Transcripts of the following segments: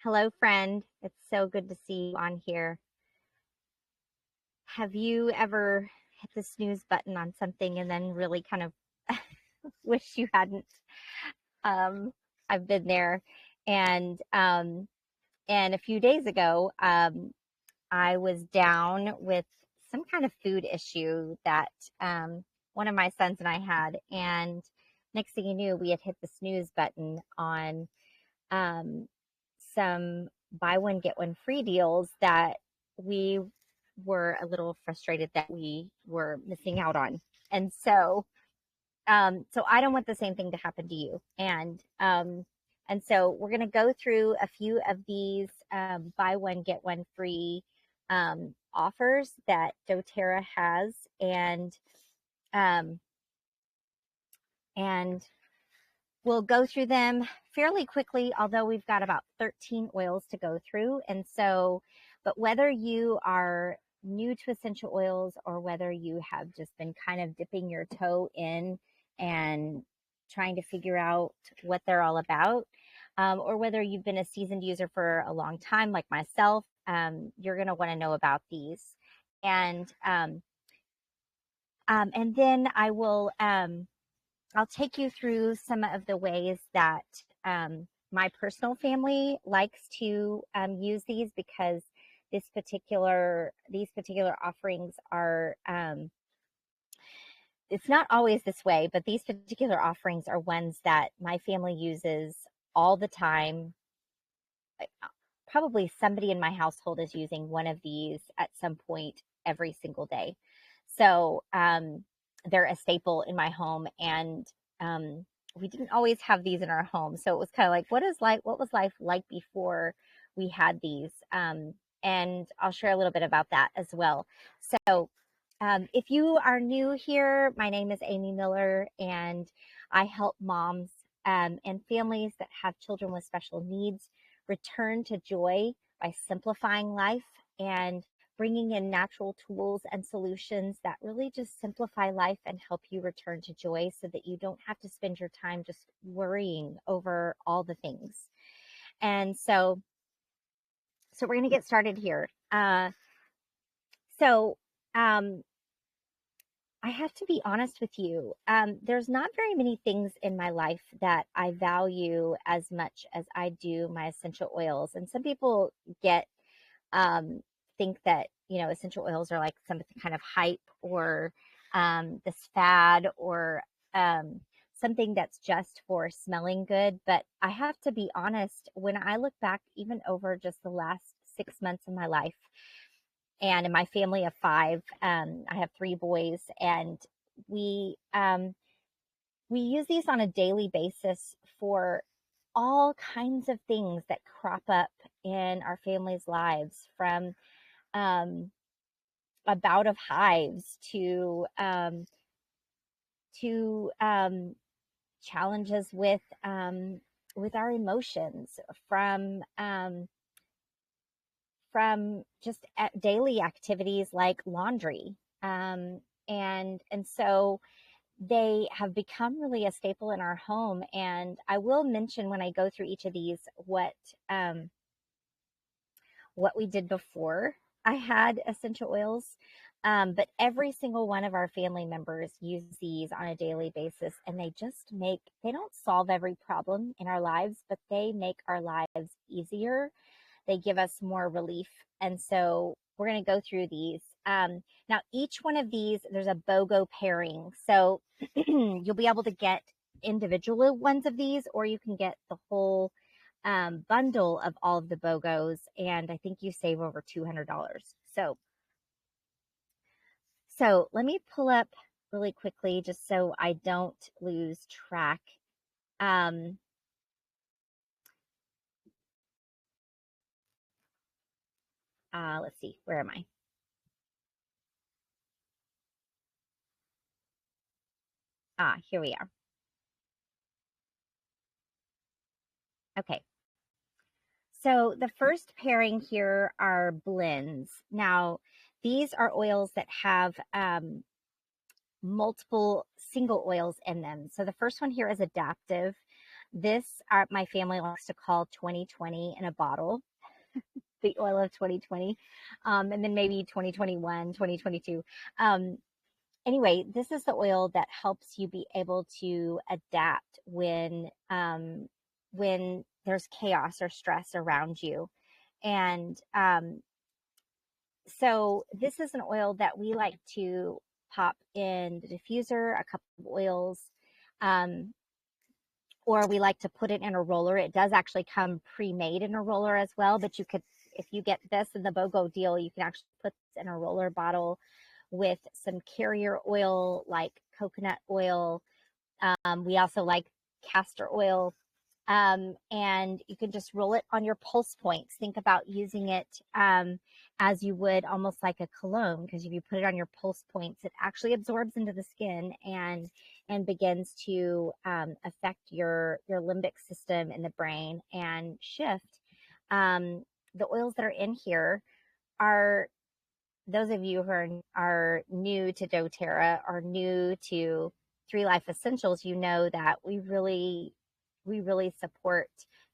Hello, friend. It's so good to see you on here. Have you ever hit the snooze button on something and then really kind of wish you hadn't? Um, I've been there. And and a few days ago, I was down with some kind of food issue that one of my sons and I had. And next thing you knew, we had hit the snooze button on um, some buy one get one free deals that we were a little frustrated that we were missing out on. And so I don't want the same thing to happen to you. And so we're going to go through a few of these buy one get one free offers that doTERRA has, um, and we'll go through them fairly quickly, although we've got about 13 oils to go through. And so, but whether you are new to essential oils or whether you have just been kind of dipping your toe in and trying to figure out what they're all about, or whether you've been a seasoned user for a long time like myself, you're going to want to know about these. And then I'll take you through some of the ways that my personal family likes to use these, because these particular offerings are, it's not always this way, but these particular offerings are ones that my family uses all the time. Probably somebody in my household is using one of these at some point every single day. So they're a staple in my home, and we didn't always have these in our home. So it was kind of like, what was life like before we had these? And I'll share a little bit about that as well. So if you are new here, my name is Amy Miller, and I help moms and families that have children with special needs return to joy by simplifying life and bringing in natural tools and solutions that really just simplify life and help you return to joy, so that you don't have to spend your time just worrying over all the things. And so we're going to get started here. I have to be honest with you. There's not very many things in my life that I value as much as I do my essential oils. And some people think that, essential oils are like some kind of hype, or this fad, or something that's just for smelling good. But I have to be honest, when I look back even over just the last 6 months of my life, and in my family of 5, I have 3 boys, and we use these on a daily basis for all kinds of things that crop up in our family's lives, from a bout of hives to challenges with our emotions, from just daily activities like laundry. And so they have become really a staple in our home. And I will mention, when I go through each of these, what we did before I had essential oils. But every single one of our family members use these on a daily basis, and they don't solve every problem in our lives, but they make our lives easier. They give us more relief. And so we're going to go through these. Now, each one of these, there's a BOGO pairing. So you'll be able to get individual ones of these, or you can get the whole bundle of all of the BOGOs. And I think you save over $200. So let me pull up really quickly, just so I don't lose track. Let's see, where am I? Here we are. Okay. So the first pairing here are blends. Now, these are oils that have multiple single oils in them. So the first one here is Adaptiv. This, my family likes to call 2020 in a bottle, the oil of 2020, and then maybe 2021, 2022. Anyway, this is the oil that helps you be able to adapt when there's chaos or stress around you. And so this is an oil that we like to pop in the diffuser, a couple of oils, or we like to put it in a roller. It does actually come pre-made in a roller as well, but you could, if you get this in the BOGO deal, you can actually put this in a roller bottle with some carrier oil like coconut oil. We also like castor oil. And you can just roll it on your pulse points. Think about using it as you would almost like a cologne, because if you put it on your pulse points, it actually absorbs into the skin and begins to affect your limbic system in the brain and shift. The oils that are in here are, those of you who are new to doTERRA or new to 3 Life Essentials, you know that we really support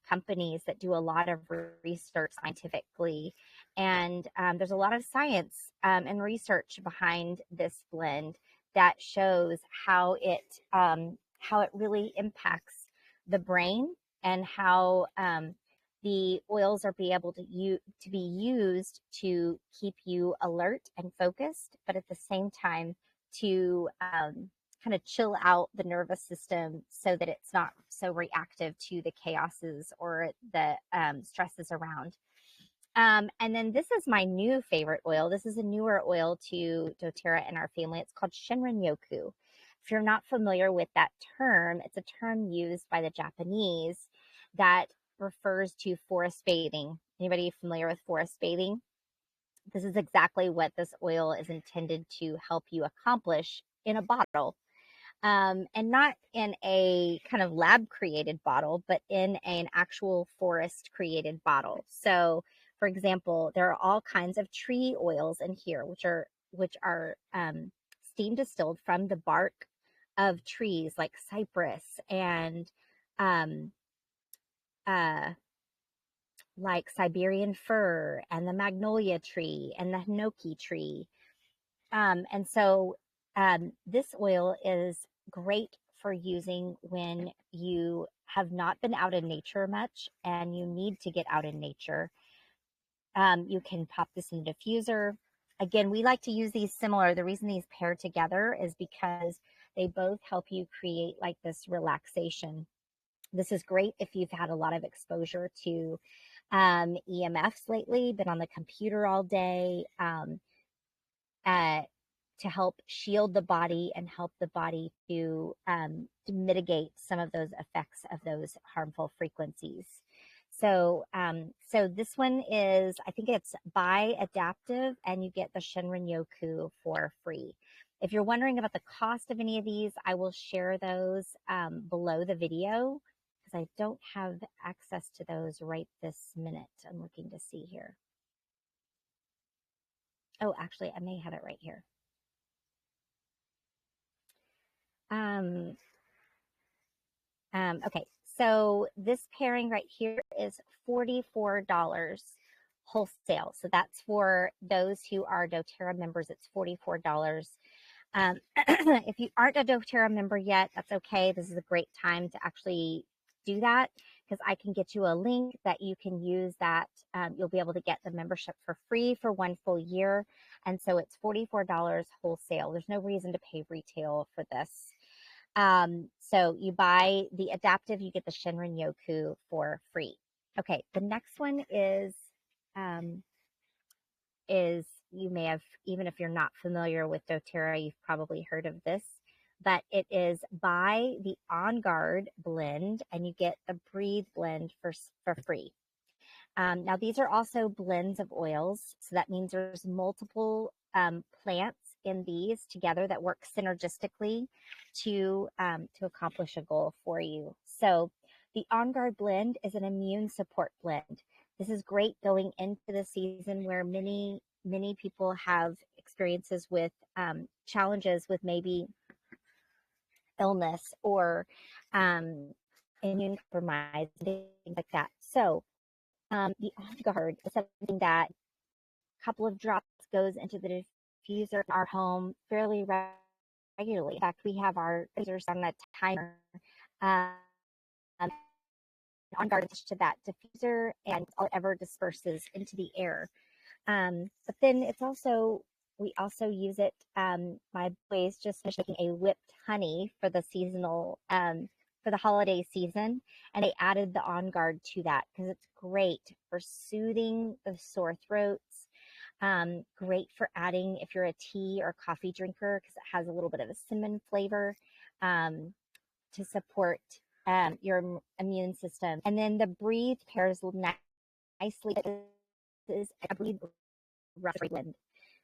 companies that do a lot of research scientifically. And there's a lot of science and research behind this blend that shows how it really impacts the brain, and how the oils are be able to be used to keep you alert and focused, but at the same time to kind of chill out the nervous system so that it's not so reactive to the chaoses or the stresses around. And then this is my new favorite oil. This is a newer oil to doTERRA in our family. It's called Shinrin-Yoku. If you're not familiar with that term, it's a term used by the Japanese that refers to forest bathing. Anybody familiar with forest bathing? This is exactly what this oil is intended to help you accomplish in a bottle. And not in a kind of lab created bottle, but in an actual forest created bottle. So, for example, there are all kinds of tree oils in here, which are steam distilled from the bark of trees like cypress and like Siberian fir and the magnolia tree and the hinoki tree. And so this oil is great for using when you have not been out in nature much and you need to get out in nature. You can pop this in a diffuser. Again, we like to use these similar. The reason these pair together is because they both help you create like this relaxation. This is great if you've had a lot of exposure to EMFs lately, been on the computer all day, to help shield the body and help the body to mitigate some of those effects of those harmful frequencies. So, so this one is, I think it's by Adaptiv, and you get the Shinrin-Yoku for free. If you're wondering about the cost of any of these, I will share those below the video, because I don't have access to those right this minute. I'm looking to see here. Oh, actually, I may have it right here. Okay, so this pairing right here is $44 wholesale. So that's for those who are doTERRA members. It's $44. If you aren't a doTERRA member yet, that's okay. This is a great time to actually do that, because I can get you a link that you can use that. You'll be able to get the membership for free for 1 full year. And so it's $44 wholesale. There's no reason to pay retail for this. So you buy the Adaptiv, you get the Shinrin-Yoku for free. Okay, the next one is you may have, even if you're not familiar with doTERRA, you've probably heard of this, but it is by the On Guard blend, and you get the Breathe blend for free. Now these are also blends of oils, so that means there's multiple plants in these together that work synergistically to accomplish a goal for you. So the On Guard blend is an immune support blend. This is great going into the season where many people have experiences with challenges with maybe illness or immune compromised, things like that. So the On Guard is something that a couple of drops goes into the diffuser in our home fairly regularly. In fact, we have our diffusers on a timer. Um, On Guard to that diffuser, and all it ever disperses into the air. But then it's also, we also use it. My boys just finished making a whipped honey for the seasonal, for the holiday season, and they added the On Guard to that because it's great for soothing the sore throats. Great for adding if you're a tea or coffee drinker because it has a little bit of a cinnamon flavor to support your immune system. And then the Breathe pairs nicely. This is a Breathe blend.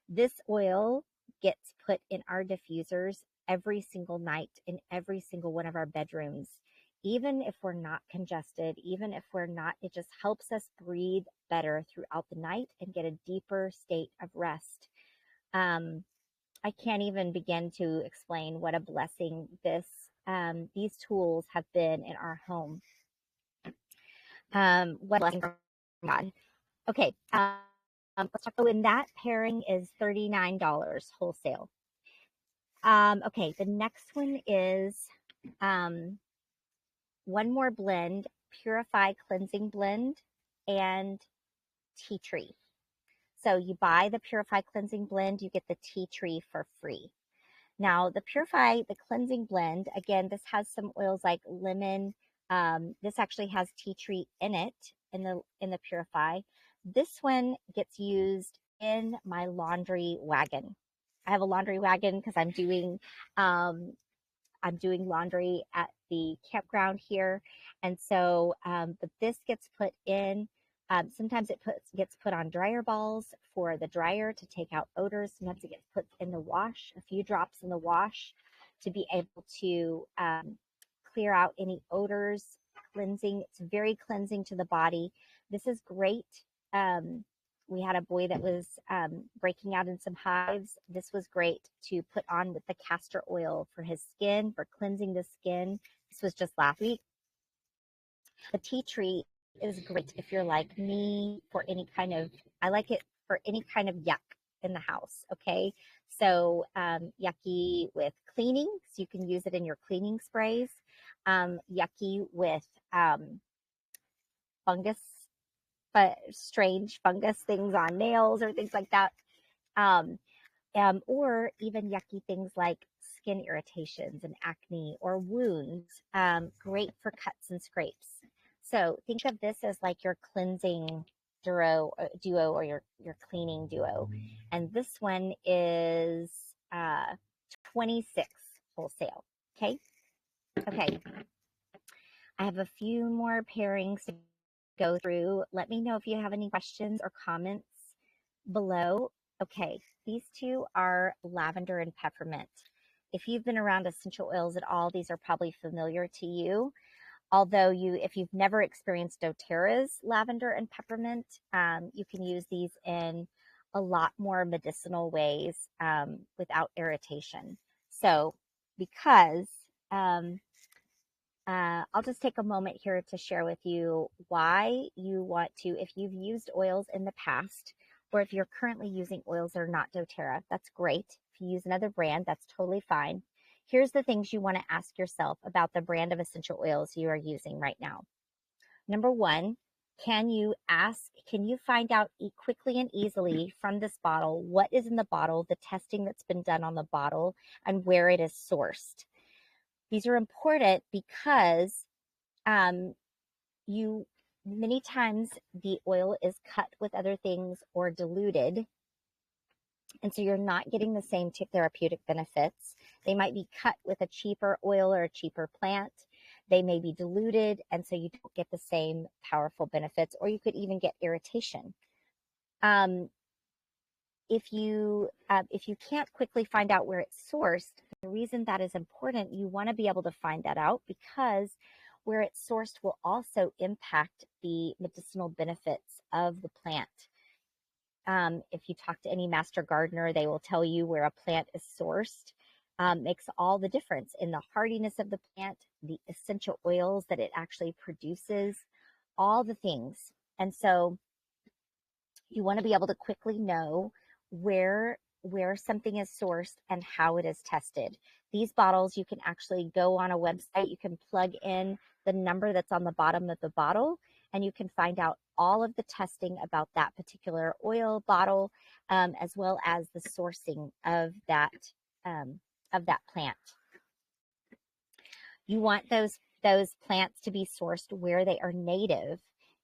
This oil gets put in our diffusers every single night in every single one of our bedrooms. Even if we're not congested, even if we're not, it just helps us breathe better throughout the night and get a deeper state of rest. I can't even begin to explain what a blessing these tools have been in our home. What a blessing from God. Okay, let's talk. Oh, and that pairing is $39 wholesale. Okay, the next one is one more blend, Purify Cleansing Blend and Tea Tree. So you buy the Purify Cleansing Blend, you get the Tea Tree for free. Now, the Purify, the Cleansing Blend, again, this has some oils like lemon. This actually has tea tree in it, in the Purify. This one gets used in my laundry wagon. I have a laundry wagon because I'm doing laundry at the campground here. And so, but this gets put in, sometimes it gets put on dryer balls for the dryer to take out odors. Sometimes it gets put in the wash, a few drops in the wash to be able to clear out any odors, cleansing. It's very cleansing to the body. This is great. We had a boy that was breaking out in some hives. This was great to put on with the castor oil for his skin, for cleansing the skin. This was just last week. The tea tree is great if you're like me for any kind of, I like it for any kind of yuck in the house. Okay. So yucky with cleaning. So you can use it in your cleaning sprays. Yucky with fungus, but strange fungus things on nails or things like that. Or even yucky things like skin irritations and acne or wounds. Great for cuts and scrapes. So think of this as like your cleansing duo or your cleaning duo. And this one is $26 wholesale. Okay. Okay. I have a few more pairings to go through. Let me know if you have any questions or comments below. Okay, these two are lavender and peppermint. If you've been around essential oils at all, these are probably familiar to you. Although if you've never experienced doTERRA's lavender and peppermint, you can use these in a lot more medicinal ways without irritation. So because I'll just take a moment here to share with you why you want to, if you've used oils in the past, or if you're currently using oils that are not doTERRA, that's great. If you use another brand, that's totally fine. Here's the things you want to ask yourself about the brand of essential oils you are using right now. Number one, can you find out quickly and easily from this bottle what is in the bottle, the testing that's been done on the bottle, and where it is sourced? These are important because many times the oil is cut with other things or diluted. And so you're not getting the same therapeutic benefits. They might be cut with a cheaper oil or a cheaper plant. They may be diluted, and so you don't get the same powerful benefits, or you could even get irritation. If you can't quickly find out where it's sourced, the reason that is important, you want to be able to find that out because where it's sourced will also impact the medicinal benefits of the plant. If you talk to any master gardener, they will tell you where a plant is sourced. makes all the difference in the hardiness of the plant, the essential oils that it actually produces, all the things. And so you want to be able to quickly know where something is sourced and how it is tested. These bottles, you can actually go on a website, you can plug in the number that's on the bottom of the bottle, and you can find out all of the testing about that particular oil bottle, as well as the sourcing of that plant. You want those plants to be sourced where they are native.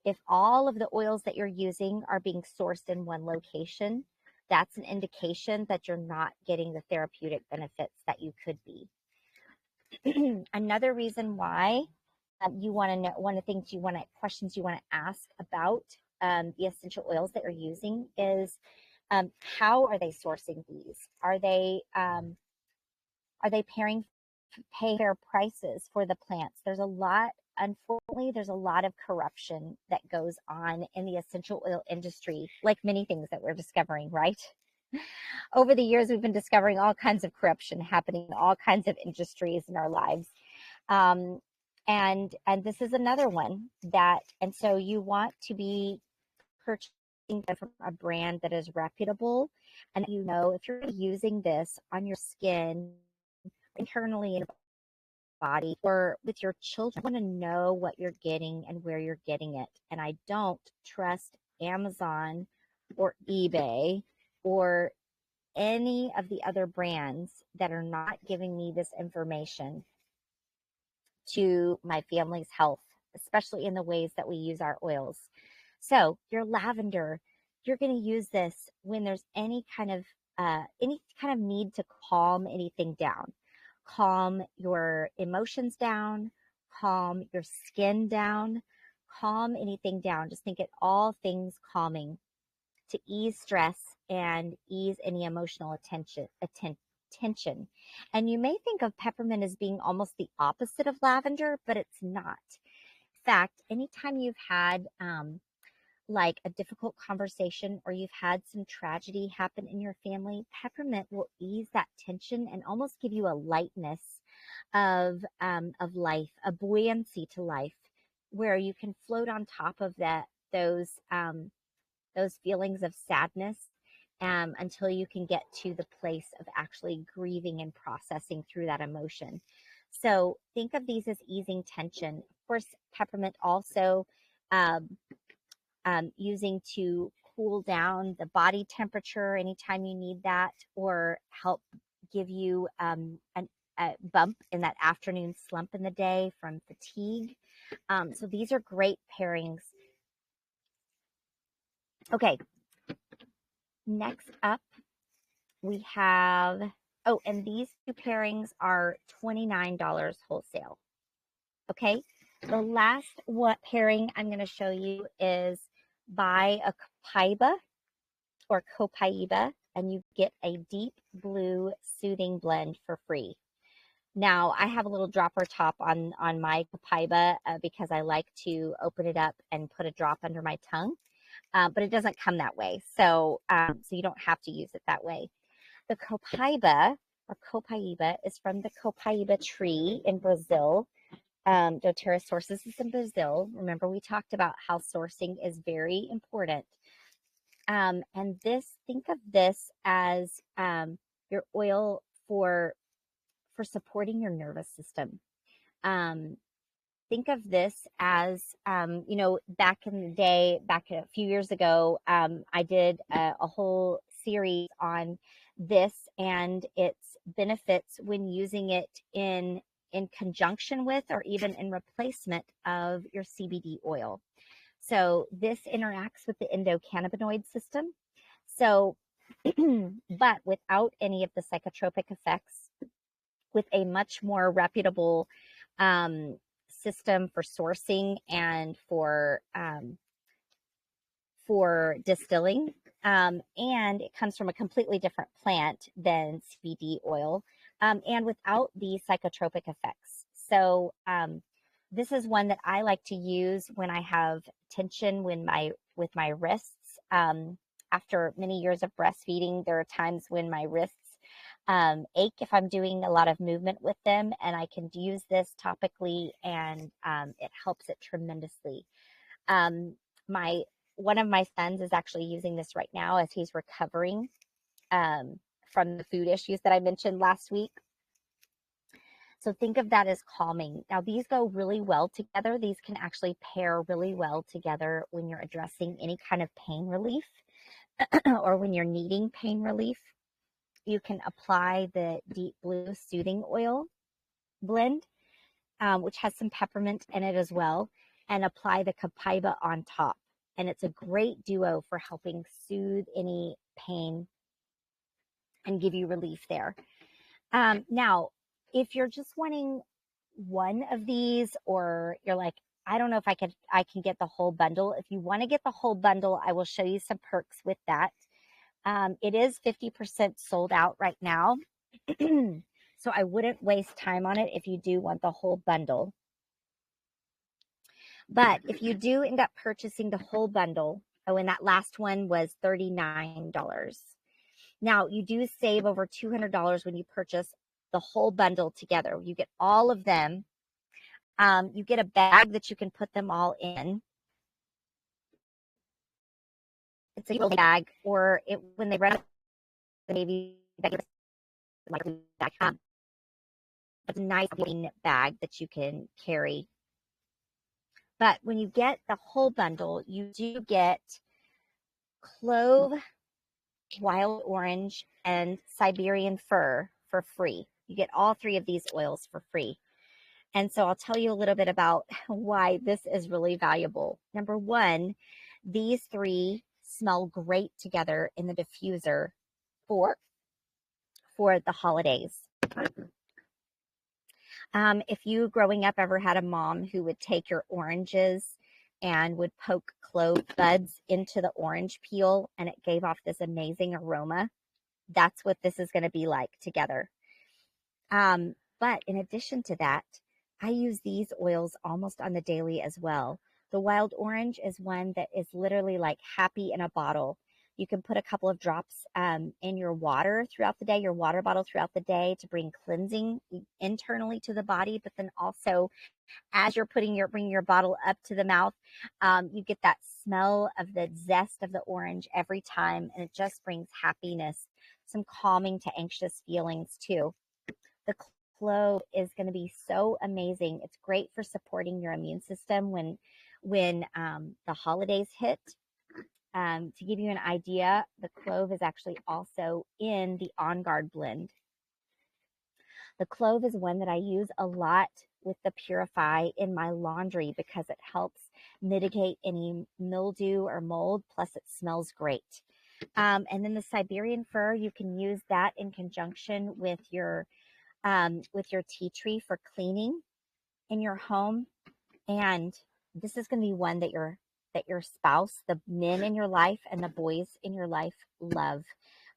If all of the oils that you're using are being sourced in one location, that's an indication that you're not getting the therapeutic benefits that you could be. Another reason why you want to know, one of the things questions you want to ask about the essential oils that you're using is, how are they sourcing these? Are they paying fair prices for the plants? Unfortunately, there's a lot of corruption that goes on in the essential oil industry, like many things that we're discovering, right? Over the years, we've been discovering all kinds of corruption happening in all kinds of industries in our lives. And this is another one and so you want to be purchasing from a brand that is reputable, and you know, if you're using this on your skin, internally in your body, or with your children, you want to know what you're getting and where you're getting it. And I don't trust Amazon or eBay or any of the other brands that are not giving me this information to my family's health, especially in the ways that we use our oils. So your lavender, you're going to use this when there's any kind of need to calm anything down. Calm your emotions down, calm your skin down, calm anything down. Just think it all things calming to ease stress and ease any emotional tension. And you may think of peppermint as being almost the opposite of lavender, but it's not. In fact, anytime you've had like a difficult conversation or you've had some tragedy happen in your family, peppermint will ease that tension and almost give you a lightness of life, a buoyancy to life, where you can float on top of those feelings of sadness until you can get to the place of actually grieving and processing through that emotion. So think of these as easing tension. Of course, peppermint also using to cool down the body temperature anytime you need that, or help give you a bump in that afternoon slump in the day from fatigue. So these are great pairings. Okay, next up we have, and these two pairings are $29 wholesale. Okay, the last pairing I'm going to show you is buy a Copaiba or Copaiba, and you get a deep blue soothing blend for free. Now, I have a little dropper top on my Copaiba because I like to open it up and put a drop under my tongue, but it doesn't come that way. So you don't have to use it that way. The Copaiba or Copaiba is from the Copaiba tree in Brazil. doTERRA sources is in Brazil. Remember, we talked about how sourcing is very important. And think of this as your oil for supporting your nervous system. Think of this as, back in the day, back a few years ago, I did a whole series on this and its benefits when using it in conjunction with or even in replacement of your CBD oil. So this interacts with the endocannabinoid system. So, but without any of the psychotropic effects, with a much more reputable system for sourcing and for distilling. And it comes from a completely different plant than CBD oil, and without the psychotropic effects. So this is one that I like to use when I have tension with my wrists. After many years of breastfeeding, there are times when my wrists ache if I'm doing a lot of movement with them, and I can use this topically, and it helps it tremendously. Um, one of my sons is actually using this right now as he's recovering from the food issues that I mentioned last week. So think of that as calming. Now, these go really well together. These can actually pair really well together when you're addressing any kind of pain relief or when you're needing pain relief. You can apply the Deep Blue Soothing Oil blend, which has some peppermint in it as well, and apply the Copaiba on top. And it's a great duo for helping soothe any pain and give you relief there. Now, if you're just wanting one of these, or you're like, I don't know if I can get the whole bundle. If you want to get the whole bundle, I will show you some perks with that. It is 50% sold out right now. So I wouldn't waste time on it if you do want the whole bundle. But if you do end up purchasing the whole bundle, oh, and that last one was $39. Now, you do save over $200 when you purchase the whole bundle together. You get all of them. You get a bag that you can put them all in. It's a bag, or when they run out, maybe bag, it's a nice clean bag that you can carry. But when you get the whole bundle, you do get clove, wild orange, and Siberian fir for free. You get all three of these oils for free. And so I'll tell you a little bit about why this is really valuable. Number one, these three smell great together in the diffuser for the holidays. If you growing up ever had a mom who would take your oranges and would poke clove buds into the orange peel and it gave off this amazing aroma, that's what this is going to be like together. But in addition to that, I use these oils almost on the daily as well. The wild orange is one that is literally like happy in a bottle. You can put a couple of drops in your water throughout the day, your water bottle throughout the day, to bring cleansing internally to the body. But then also, as you're bringing your bottle up to the mouth, you get that smell of the zest of the orange every time, and it just brings happiness, some calming to anxious feelings too. The clove is going to be so amazing. It's great for supporting your immune system when the holidays hit. To give you an idea, the clove is actually also in the On Guard blend. The clove is one that I use a lot with the Purify in my laundry because it helps mitigate any mildew or mold, plus it smells great. And then the Siberian fir, you can use that in conjunction with your tea tree for cleaning in your home. And this is going to be one that your spouse, the men in your life and the boys in your life love.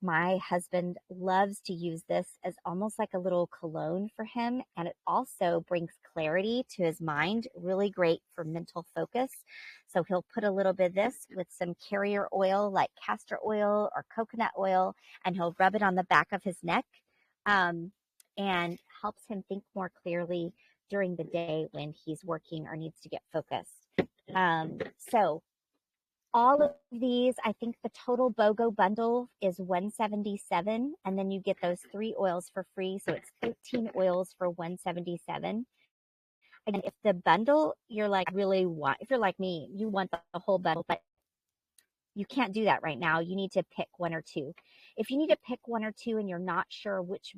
My husband loves to use this as almost like a little cologne for him, and it also brings clarity to his mind, really great for mental focus. So he'll put a little bit of this with some carrier oil like castor oil or coconut oil, and he'll rub it on the back of his neck, and helps him think more clearly during the day when he's working or needs to get focused. So all of these, I think the total BOGO bundle is $177, and then you get those 3 oils for free. So it's 13 oils for $177. Again, if the bundle you're like really want, if you're like me, you want the whole bundle, but you can't do that right now. You need to pick 1 or 2. If you need to pick 1 or 2 and you're not sure which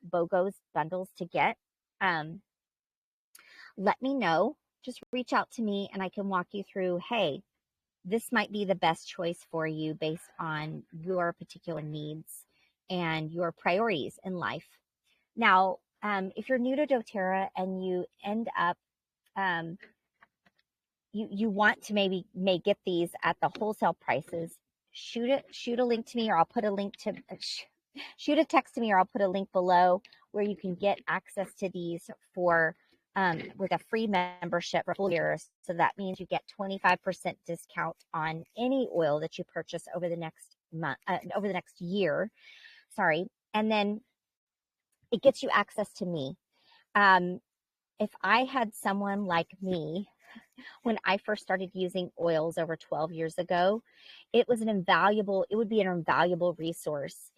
BOGO's bundles to get, let me know. Just reach out to me and I can walk you through, hey, this might be the best choice for you based on your particular needs and your priorities in life. Now, if you're new to doTERRA and you end up, you want to may get these at the wholesale prices, shoot a link to me, or I'll put a link to, shoot a text to me, or I'll put a link below where you can get access to these for with a free membership for full year. So that means you get 25% discount on any oil that you purchase over the next month, over the next year. Sorry. And then it gets you access to me. If I had someone like me when I first started using oils over 12 years ago, it would be an invaluable resource.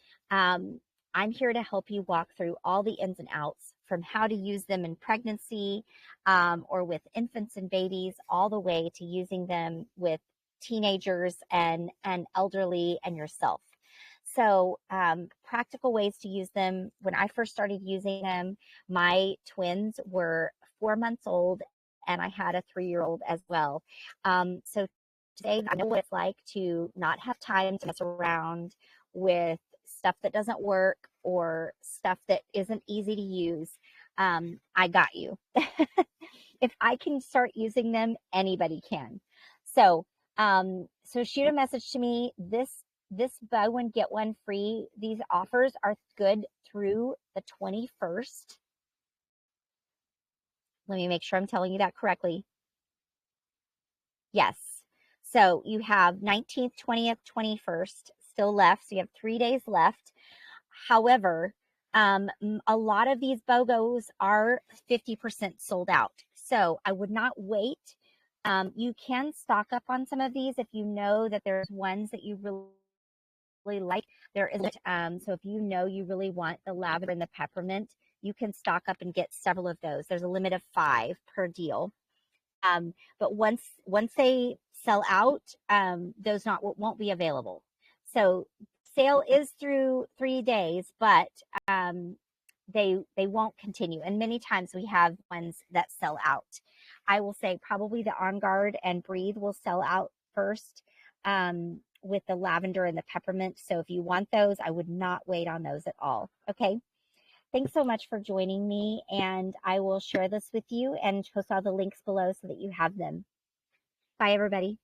I'm here to help you walk through all the ins and outs, from how to use them in pregnancy or with infants and babies, all the way to using them with teenagers and elderly and yourself. So practical ways to use them. When I first started using them, my twins were 4 months old and I had a 3-year-old as well. So today I know what it's like to not have time to mess around with stuff that doesn't work or stuff that isn't easy to use. I got you. If I can start using them, anybody can. So shoot a message to me. This buy one, get one free. These offers are good through the 21st. Let me make sure I'm telling you that correctly. Yes. So you have 19th, 20th, 21st still left. So you have 3 days left. However, a lot of these BOGOs are 50% sold out. So I would not wait. You can stock up on some of these if you know that there's ones that you really like. There isn't. So if you know you really want the lavender and the peppermint, you can stock up and get several of those. There's a limit of 5 per deal. But once they sell out, those won't be available. So sale is through 3 days, but they won't continue. And many times we have ones that sell out. I will say probably the On Guard and Breathe will sell out first with the lavender and the peppermint. So if you want those, I would not wait on those at all. Okay. Thanks so much for joining me, and I will share this with you and post all the links below so that you have them. Bye, everybody.